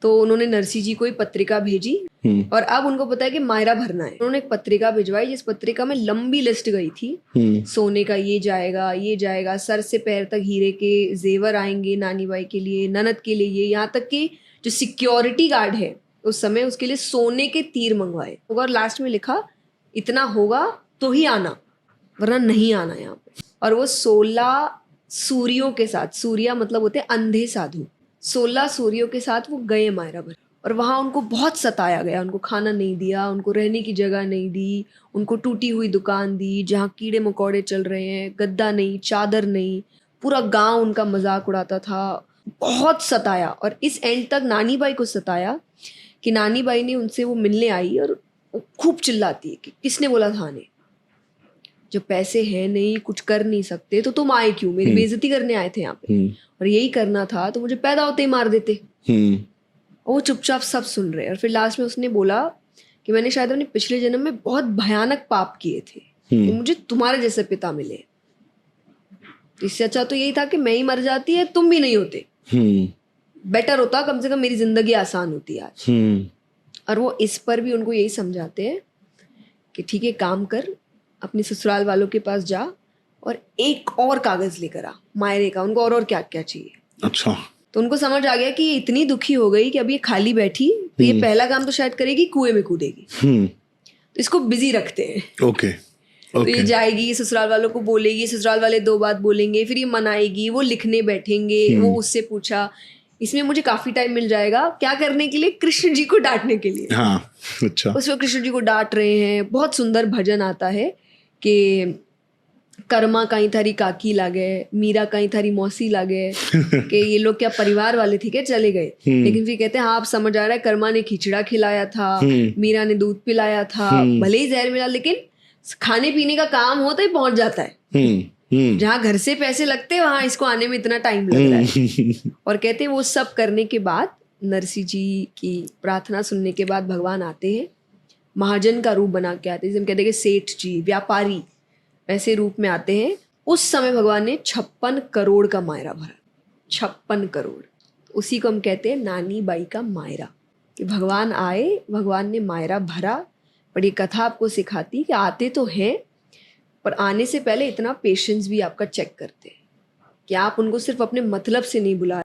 तो उन्होंने नरसी जी को ही पत्रिका भेजी और अब उनको पता है कि मायरा भरना है। उन्होंने एक पत्रिका भिजवाई जिस पत्रिका में लंबी लिस्ट गई थी, सोने का ये जाएगा, सर से पैर तक हीरे के जेवर आएंगे नानी बाई के लिए, ननद के लिए ये, यहाँ तक कि जो सिक्योरिटी गार्ड है उस समय उसके लिए सोने के तीर मंगवाए। और लास्ट में लिखा इतना होगा तो ही आना, वरना नहीं आना यहाँ पे। और वो 16 सूर्यों के साथ, सूर्या मतलब होते अंधे साधु, 16 सूर्यों के साथ वो गए मायरा भर। और वहाँ उनको बहुत सताया गया, उनको खाना नहीं दिया, उनको रहने की जगह नहीं दी, उनको टूटी हुई दुकान दी जहाँ कीड़े मकोड़े चल रहे हैं, गद्दा नहीं, चादर नहीं, पूरा गांव उनका मजाक उड़ाता था, बहुत सताया। और इस एंड तक नानी बाई को सताया कि नानी बाई ने उनसे वो मिलने आई और खूब चिल्लाती है कि किसने बोला था आने, जब पैसे हैं नहीं, कुछ कर नहीं सकते तो तुम आए क्यों, मेरी बेइज्जती करने आए थे यहाँ पे, और यही करना था तो मुझे पैदा होते ही मार देते। और वो चुपचाप सब सुन रहे। और फिर लास्ट में उसने बोला कि मैंने शायद अपने पिछले जन्म में बहुत भयानक पाप किए थे कि मुझे तुम्हारे जैसे पिता मिले, इससे अच्छा तो यही था कि मैं ही मर जाती है, तुम भी नहीं होते, बेटर होता, कम से कम मेरी जिंदगी आसान होती आज। और वो इस पर भी उनको यही समझाते हैं कि ठीक है, काम कर, अपने ससुराल वालों के पास जा और एक और कागज लेकर आ मायरे का, उनको और क्या क्या चाहिए। अच्छा। तो उनको समझ आ गया कि ये इतनी दुखी हो गई कि अब ये खाली बैठी तो ये पहला काम तो शायद करेगी, कुएं में कूदेगी। तो इसको बिजी रखते हैं। ओके। तो ये जाएगी, ससुराल वालों को बोलेगी, ससुराल वाले 2 बात बोलेंगे, फिर ये मनाएगी, वो लिखने बैठेंगे, वो उससे पूछा। इसमें मुझे काफी टाइम मिल जाएगा क्या करने के लिए, कृष्ण जी को डांटने के लिए। हाँ, अच्छा। उसमें कृष्ण जी को डांट रहे हैं, बहुत सुंदर भजन आता है कि कर्मा कहीं थारी काकी लागे, मीरा कहीं थारी मौसी लागे कि ये लोग क्या परिवार वाले थे क्या, चले गए। लेकिन फिर कहते हैं हाँ, आप समझ आ रहा है, कर्मा ने खिचड़ा खिलाया था, मीरा ने दूध पिलाया था, भले ही जहर मिला, लेकिन खाने पीने का काम हो तो ही पहुंच जाता है। जहाँ घर से पैसे लगते हैं वहां इसको आने में इतना टाइम लग रहा है। और कहते हैं वो सब करने के बाद, नरसी जी की प्रार्थना सुनने के बाद भगवान आते हैं, महाजन का रूप बना के आते हैं, जिसे हम कहते हैं कि सेठ जी, व्यापारी, ऐसे रूप में आते हैं। उस समय भगवान ने 56 करोड़ का मायरा भरा, 56 करोड़। उसी को हम कहते हैं नानी बाई का मायरा, कि भगवान आए, भगवान ने मायरा भरा। पर ये कथा आपको सिखाती कि आते तो हैं, पर आने से पहले इतना पेशेंस भी आपका चेक करते हैं कि आप उनको सिर्फ अपने मतलब से नहीं बुला